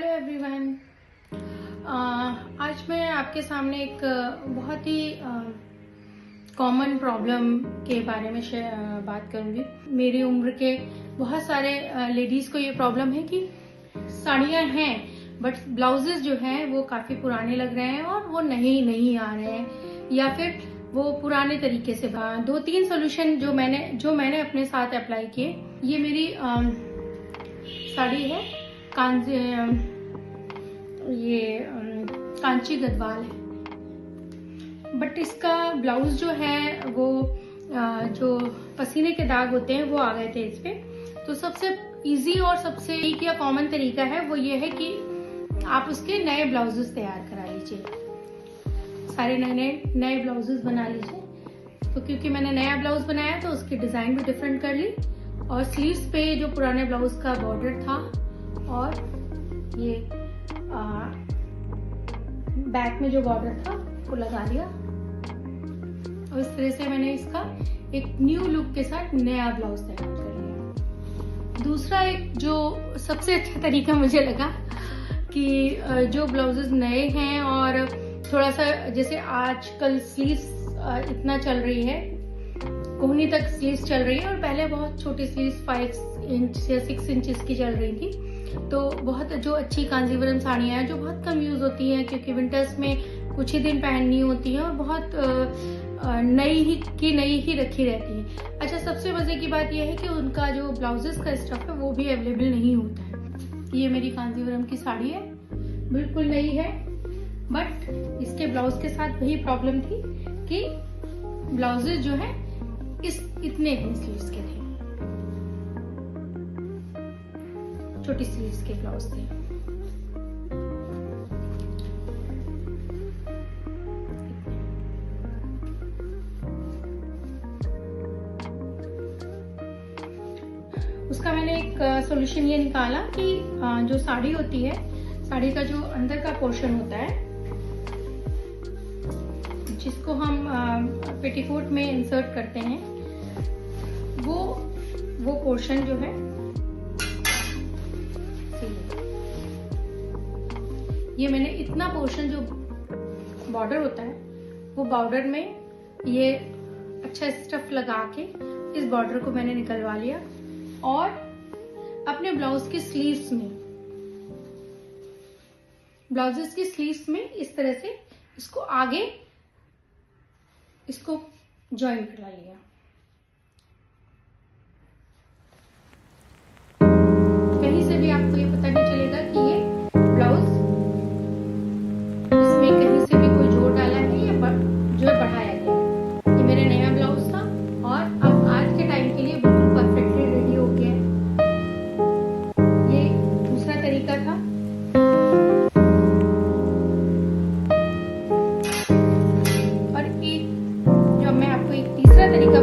Hello everyone. आज मैं आपके सामने एक बहुत ही कॉमन प्रॉब्लम के बारे में बात करूंगी। मेरी उम्र के बहुत सारे लेडीज को ये प्रॉब्लम है कि साड़ियां हैं बट ब्लाउजेस जो हैं वो काफी पुराने लग रहे हैं और वो नहीं आ रहे हैं या फिर वो पुराने तरीके से। 2-3 सोल्यूशन जो मैंने अपने साथ अप्लाई किए। ये मेरी साड़ी है कांची गद्वाल है, बट इसका ब्लाउज जो है वो जो पसीने के दाग होते हैं वो आ गए थे इस पे। तो सबसे इजी और सबसे एक या कॉमन तरीका है वो ये है कि आप उसके नए ब्लाउजेस तैयार करा लीजिए, सारे नए ब्लाउजेस बना लीजिए। तो क्योंकि मैंने नया ब्लाउज बनाया तो उसकी डिजाइन भी डिफरेंट कर ली और स्लीव्स पे जो पुराने ब्लाउज का बॉर्डर था और ये बैक में जो बॉर्डर था वो लगा लिया और इस तरह से मैंने इसका एक न्यू लुक के साथ नया ब्लाउज तैयार कर लिया। दूसरा एक जो सबसे अच्छा तरीका मुझे लगा कि जो ब्लाउजेस नए हैं और थोड़ा सा जैसे आजकल स्लीव्स इतना चल रही है, कोहनी तक स्लीव्स चल रही है और पहले बहुत छोटी स्लीव्स 5 इंच या 6 इंचेस की चल रही थी। तो बहुत जो अच्छी कांजीवरम साड़ियां हैं जो बहुत कम यूज होती हैं क्योंकि विंटर्स में कुछ ही दिन पहननी होती है और बहुत नई ही रखी रहती है। अच्छा, सबसे मजे की बात यह है कि उनका जो ब्लाउजेस का स्टफ है वो भी अवेलेबल नहीं होता है। ये मेरी कांजीवरम की साड़ी है, बिल्कुल नई है, बट इसके ब्लाउज के साथ वही प्रॉब्लम थी कि ब्लाउजेस जो है इतने ही स्लीव्स के थे, छोटी स्लीव्स के ब्लाउज थे। उसका मैंने एक सॉल्यूशन ये निकाला कि जो साड़ी होती है, साड़ी का जो अंदर का पोर्शन होता है जिसको हम पेटीकोट में इंसर्ट करते हैं, वो पोर्शन जो है ये मैंने इतना पोर्शन जो बॉर्डर होता है वो बॉर्डर में ये अच्छा स्टफ लगा के इस बॉर्डर को मैंने निकलवा लिया और अपने ब्लाउज की स्लीव्स में, ब्लाउजेस की स्लीव्स में इस तरह से इसको आगे इसको ज्वाइन करा लिया। कहीं से भी आपको ये पता नहीं चलेगा कि ये ब्लाउज इसमें कहीं से भी कोई जोड़ डाला है या जो बढ़ाया गया है। ये मेरा नया ब्लाउज था और अब आज के टाइम के लिए बिल्कुल परफेक्टली रेडी हो गया है। ये दूसरा तरीका था। और एक जो मैं आपको एक तीसरा तरीका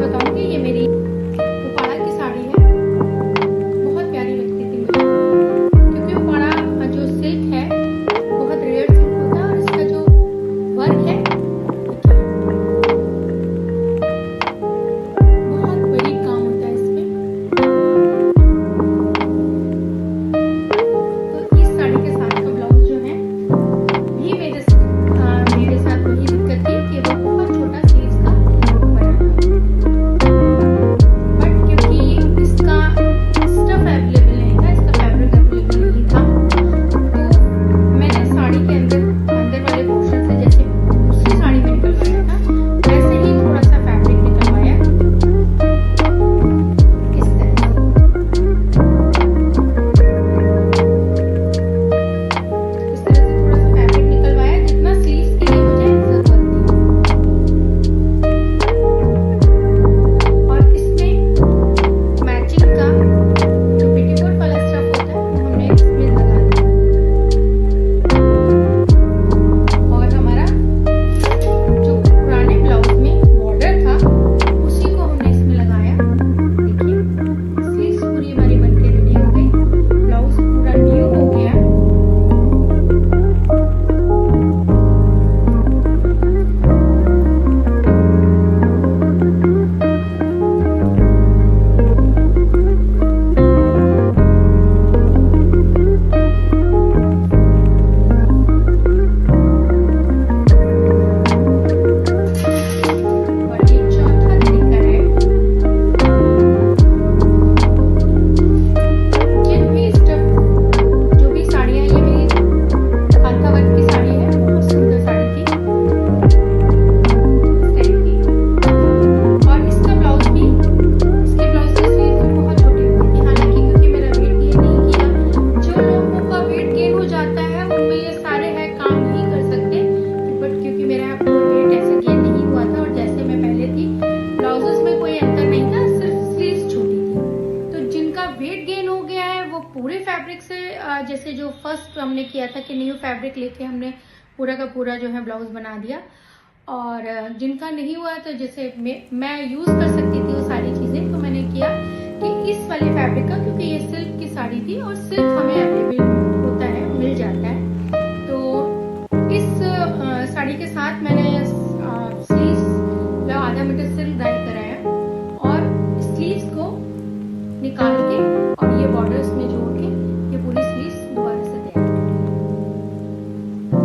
फर्स्ट हमने किया था कि न्यू फैब्रिक लेके हमने पूरा का पूरा जो है ब्लाउज बना दिया। और जिनका नहीं हुआ तो जैसे मैं यूज कर सकती थी वो सारी चीजें, तो मैंने किया कि इस वाले फैब्रिक का, क्योंकि ये सिल्क की साड़ी थी और सिल्क हमें अवेलेबल होता है, मिल जाता है, तो इस साड़ी के साथ मैंने स्लीव्स आधा मीटर सिल्क डाई कराया और स्लीव्स को निकाल